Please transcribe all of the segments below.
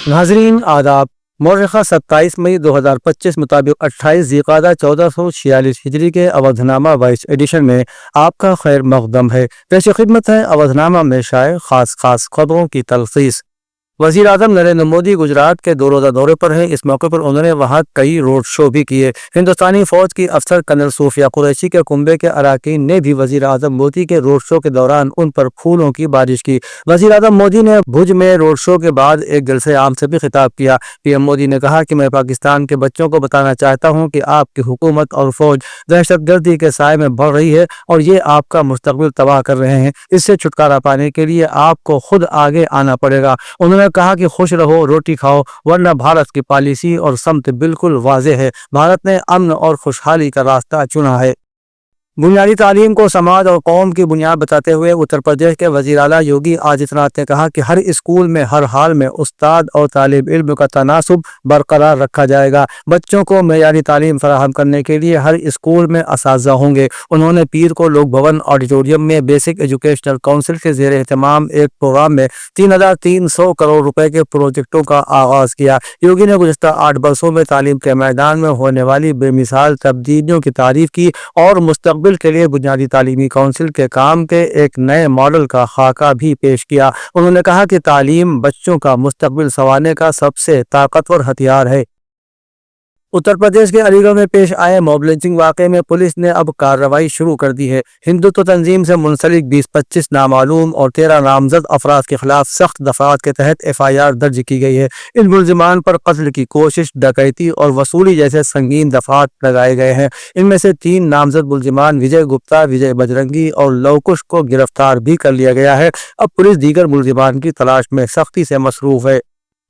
नाजरीन आदाब। मौरख़ा 27 मई 2025 मुताबिक 28 ज़िक़ादा 1446 हिजरी के अवधनामा वाइस एडिशन में आपका खैर मक़दम है। पेश खिदमत है अवधनामा में शाये खास खबरों की तलख़ीस। वज़ीर आज़म नरेंद्र मोदी गुजरात के 2 रोज़ा दौरे पर हैं। इस मौके पर उन्होंने वहाँ कई रोड शो भी किए। हिंदुस्तानी फ़ौज की अफसर कर्नल सूफिया कुरैशी के कुंबे के अरकान ने भी वज़ीर आज़म मोदी के रोड शो के दौरान उन पर फूलों की बारिश की। वज़ीर आज़म मोदी ने भुज में रोड शो के बाद एक जलसे आम से भी खिताब किया। पीएम मोदी ने कहा कि मैं पाकिस्तान के बच्चों को बताना चाहता हूँ कि आपकी हुकूमत और फौज दहशतगर्दी के साए में बढ़ रही है और ये आपका मुस्तकबिल तबाह कर रहे हैं। इससे छुटकारा पाने के लिए आपको खुद आगे आना पड़ेगा। उन्होंने कहा कि खुश रहो, रोटी खाओ, वरना भारत की पॉलिसी और समत बिल्कुल वाज़ेह है। भारत ने अमन और खुशहाली का रास्ता चुना है। बुनियादी तालीम को समाज और कौम की बुनियाद बताते हुए उत्तर प्रदेश के वज़ीर आला योगी आदित्यनाथ ने कहा कि हर स्कूल में हर हाल में उस्ताद और तालिब इल्म का तनासुब बरकरार रखा जाएगा। बच्चों को मेयारी तालीम फराहम करने के लिए हर स्कूल में असातिज़ा होंगे। उन्होंने पीर को लोक भवन ऑडिटोरियम में बेसिक एजुकेशनल काउंसिल के ज़ेर एहतमाम एक प्रोग्राम में 3300 करोड़ रुपए के प्रोजेक्टों का आगाज़ किया। योगी ने गुज़श्ता 8 वर्षों में तालीम के मैदान में होने वाली बेमिसाल तब्दीलियों की तारीफ की और मुस्तक़बिल के लिए बुनियादी तालीमी काउंसिल के काम के एक नए मॉडल का खाका भी पेश किया। उन्होंने कहा कि तालीम बच्चों का मुस्तक़बिल संवारने का सबसे ताकतवर हथियार है। उत्तर प्रदेश के अलीगढ़ में पेश आए मॉब लिंचिंग वाक़े में पुलिस ने अब कार्रवाई शुरू कर दी है। हिंदुत्व तंजीम से मुंसलिक 20-25 नामालूम और 13 नामजद अफराद के खिलाफ सख्त दफात के तहत FIR दर्ज की गई है। इन मुल्जिमान पर कत्ल की कोशिश, डकैती और वसूली जैसे संगीन दफात लगाए गए हैं। इनमें से 3 नामजद मुल्जिमान विजय गुप्ता, विजय बजरंगी और लवकुश को गिरफ्तार भी कर लिया गया है। अब पुलिस दीगर मुल्जिमान की तलाश में सख्ती से मसरूफ है।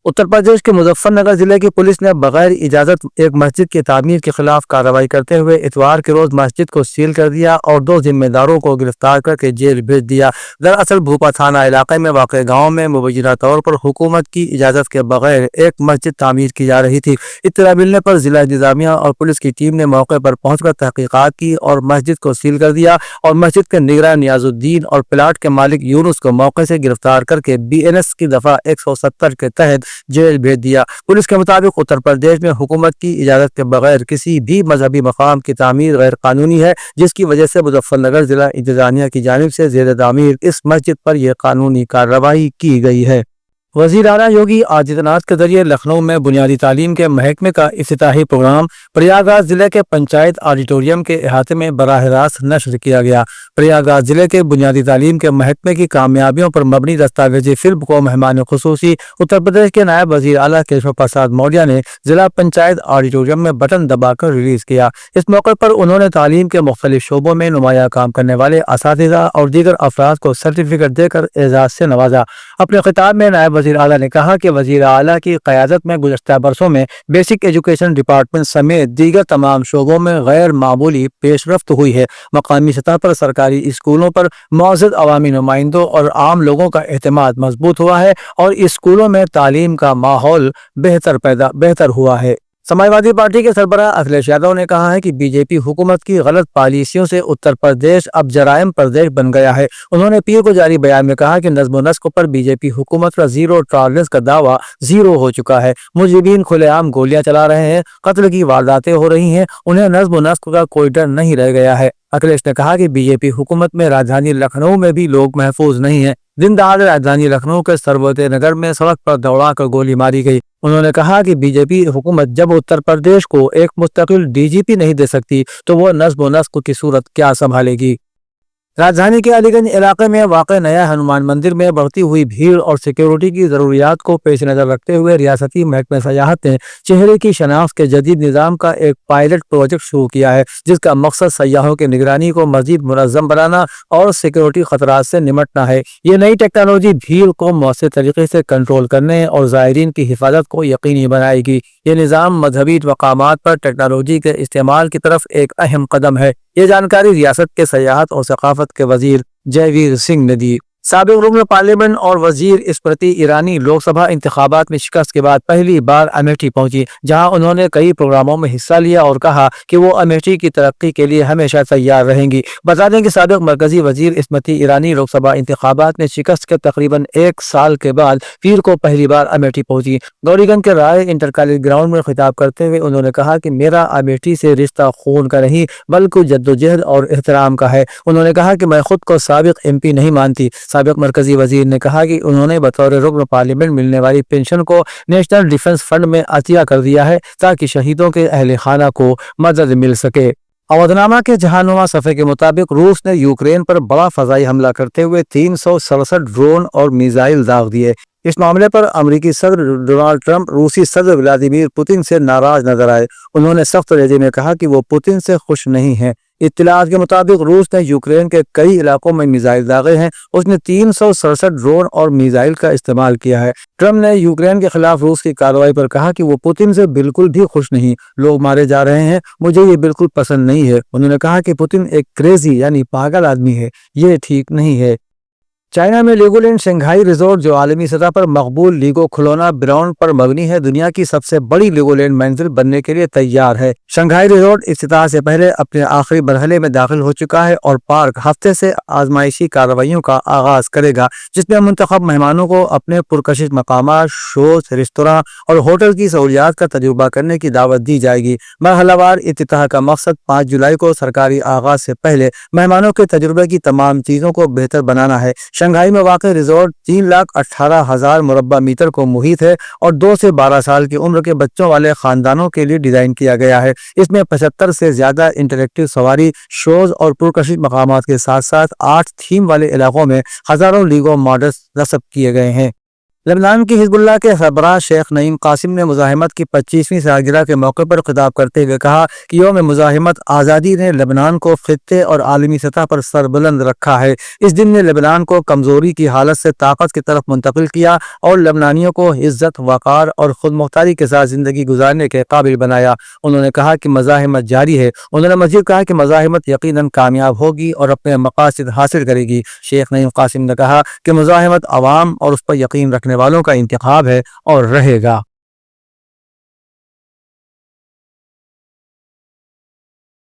उत्तर प्रदेश के मुजफ्फरनगर जिले की पुलिस ने बगैर इजाजत एक मस्जिद की तामीर के खिलाफ कार्रवाई करते हुए इतवार के रोज मस्जिद को सील कर दिया और 2 जिम्मेदारों को गिरफ्तार करके जेल भेज दिया। दरअसल भूपा थाना इलाके में वाक़े गांव में मुबैना तौर पर हुकूमत की इजाजत के बगैर एक मस्जिद तामीर की जा रही थी। इत्तला मिलने पर जिला इंतजामिया और पुलिस की टीम ने मौके पर पहुंचकर तहकीकात की और मस्जिद को सील कर दिया और मस्जिद के निगरान नियाजुद्दीन और प्लाट के मालिक यूनुस को मौके से गिरफ्तार करके BNS की दफा 170 के तहत जेल भेज दिया। पुलिस के मुताबिक उत्तर प्रदेश में हुकूमत की इजाजत के बगैर किसी भी मजहबी मकाम की तामीर गैर कानूनी है, जिसकी वजह से मुजफ्फरनगर जिला इंतजामिया की जानिब से ज़ेर तामीर इस मस्जिद पर यह कानूनी कार्रवाई की गई है। वज़ीर आला योगी आदित्यनाथ के जरिए लखनऊ में बुनियादी तालीम के महकमे का इफ्तिताही प्रोग्राम प्रयागराज जिले के पंचायत ऑडिटोरियम के अहाते में बराह रास्त नश्र किया गया। प्रयागराज जिले के बुनियादी तालीम के महकमे की कामयाबियों पर मबनी दस्तावेजी फिल्म को मेहमान खुसूसी उत्तर प्रदेश के नायब वज़ीर आला केशव प्रसाद मौर्य ने जिला पंचायत ऑडिटोरियम में बटन दबाकर रिलीज किया। इस मौके पर उन्होंने तालीम के मुख्तलिफ शोबों में नुमाया काम करने वाले असातिज़ा और दीगर अफराद को सर्टिफिकेट देकर एजाज से नवाजा। अपने खिताब में नायब वज़ीर आला ने कहा कि वज़ीर आला की क़यादत में गुज़श्ता बरसों में बेसिक एजुकेशन डिपार्टमेंट समेत दीगर तमाम शोबों में गैर मामूली पेशरफ्त हुई है। मकामी सतह पर सरकारी स्कूलों पर मौजूद अवामी नुमाइंदों और आम लोगों का एतमाद मजबूत हुआ है और स्कूलों में तालीम का माहौल बेहतर हुआ है। समाजवादी पार्टी के सरबराह अखिलेश यादव ने कहा है कि बीजेपी हुकूमत की गलत पॉलिसियों से उत्तर प्रदेश अब जराइम प्रदेश बन गया है। उन्होंने पीर को जारी बयान में कहा कि नज्म नस्क पर बीजेपी हुकूमत का जीरो टॉलरेंस का दावा जीरो हो चुका है। मुजरिमीन खुलेआम गोलियां चला रहे हैं, कत्ल की वारदातें हो रही हैं, उन्हें नज्म नस्क का कोई डर नहीं रह गया है। अखिलेश ने कहा कि बीजेपी हुकूमत में राजधानी लखनऊ में भी लोग महफूज नहीं है। दिन दहाड़े राजधानी लखनऊ के सरवते नगर में सड़क पर दौड़ाकर गोली मारी गई। उन्होंने कहा कि बीजेपी हुकूमत जब उत्तर प्रदेश को एक मुस्तकिल DGP नहीं दे सकती तो वो नज्म नस्क की सूरत क्या संभालेगी। राजधानी के अलीगंज इलाके में वाक़े नया हनुमान मंदिर में बढ़ती हुई भीड़ और सिक्योरिटी की ज़रूरियात को पेश नज़र रखते हुए रियासती महकमे सयाहत ने चेहरे की शनाख्त के जदीद निज़ाम का एक पायलट प्रोजेक्ट शुरू किया है, जिसका मकसद सयाहों की निगरानी को मज़ीद मुनज़्ज़म बनाना और सिक्योरिटी खतरात से निमटना है। ये नई टेक्नोलॉजी भीड़ को मौसर तरीके से कंट्रोल करने और ज़ायरीन की हिफाजत को यकीनी बनाएगी। ये निज़ाम मजहबी मकामात पर टेक्नोलॉजी के इस्तेमाल की तरफ एक अहम कदम है। ये जानकारी रियासत के सयाहत और सकाफत के वजीर जयवीर सिंह ने दी। سابق رکن پارلیمنٹ اور وزیر اسمرتی ایرانی لوک سبھا انتخابات میں شکست کے بعد پہلی بار امیٹھی پہنچی، جہاں انہوں نے کئی پروگراموں میں حصہ لیا اور کہا کہ وہ امیٹھی کی ترقی کے لیے ہمیشہ تیار رہیں گی۔ بتا دیں کہ سابق مرکزی وزیر اسمرتی ایرانی لوک سبھا انتخابات میں شکست کے تقریباً ایک سال کے بعد پیر کو پہلی بار امیٹھی پہنچی۔ گوری گنج کے رائے انٹر کالج گراؤنڈ میں خطاب کرتے ہوئے انہوں نے کہا کہ میرا امیٹھی سے رشتہ خون کا نہیں بلکہ جدوجہد اور احترام کا ہے۔ انہوں نے کہا کہ میں خود کو سابق ایم پی نہیں مانتی۔ سابق مرکزی وزیر نے کہا کہ انہوں نے بطور رکن پارلیمنٹ ملنے والی پینشن کو نیشنل ڈیفنس فنڈ میں عطیہ کر دیا ہے تاکہ شہیدوں کے اہل خانہ کو مدد مل سکے۔ اودھ نامہ کے جہانما صفحے کے مطابق روس نے یوکرین پر بڑا فضائی حملہ کرتے ہوئے 367 ڈرون اور میزائل داغ دیے۔ اس معاملے پر امریکی صدر ڈونلڈ ٹرمپ روسی صدر ولادیمیر پوتن سے ناراض نظر آئے۔ انہوں نے سخت لہجے میں کہا کہ وہ پوتن سے خوش نہیں ہیں۔ اطلاعات کے مطابق روس نے یوکرین کے کئی علاقوں میں میزائل داغے ہیں۔ اس نے 367 ڈرون اور میزائل کا استعمال کیا ہے۔ ٹرمپ نے یوکرین کے خلاف روس کی کارروائی پر کہا کہ وہ پوتن سے بالکل بھی خوش نہیں، لوگ مارے جا رہے ہیں، مجھے یہ بالکل پسند نہیں ہے۔ انہوں نے کہا کہ پوتن ایک کریزی یعنی پاگل آدمی ہے، یہ ٹھیک نہیں ہے۔ چائنا میں لیگولینڈ شنگھائی ریزورٹ جو عالمی سطح پر مقبول لیگو کھلونا برانڈ پر مبنی ہے، دنیا کی سب سے بڑی لیگولینڈ منزل بننے کے لیے تیار ہے۔ شنگھائی ریزورٹ افتتاح سے پہلے اپنے آخری مرحلے میں داخل ہو چکا ہے اور پارک ہفتے سے آزمائشی کارروائیوں کا آغاز کرے گا، جس میں منتخب مہمانوں کو اپنے پرکشش مقامات، شوز، ریستوراں اور ہوٹل کی سہولیات کا تجربہ کرنے کی دعوت دی جائے گی۔ مرحلہ وار افتتاح کا مقصد 5 جولائی کو سرکاری آغاز سے پہلے مہمانوں کے تجربے کی تمام چیزوں کو بہتر بنانا ہے۔ شنگھائی میں واقع ریزورٹ 3,18,000 مربع میٹر کو محیط ہے اور 2 سے 12 سال کی عمر کے بچوں والے خاندانوں کے لیے ڈیزائن کیا گیا ہے۔ اس میں 75 سے زیادہ انٹریکٹیو سواری، شوز اور پرکشش مقامات کے ساتھ ساتھ 8 تھیم والے علاقوں میں ہزاروں لیگو ماڈلز نصب کیے گئے ہیں۔ لبنان کی حزب اللہ کے سربراہ شیخ نعیم قاسم نے مزاحمت کی 25ویں سالگرہ کے موقع پر خطاب کرتے ہوئے کہا کہ یوم مزاحمت آزادی نے لبنان کو خطے اور عالمی سطح پر سربلند رکھا ہے۔ اس دن نے لبنان کو کمزوری کی حالت سے طاقت کی طرف منتقل کیا اور لبنانیوں کو عزت، وقار اور خود مختاری کے ساتھ زندگی گزارنے کے قابل بنایا۔ انہوں نے کہا کہ مزاحمت جاری ہے۔ انہوں نے مزید کہا کہ مزاحمت یقیناً کامیاب ہوگی اور اپنے مقاصد حاصل کرے گی۔ شیخ نعیم قاسم نے کہا کہ مزاحمت عوام اور اس پر یقین رکھنے والوں کا انتخاب ہے اور رہے گا۔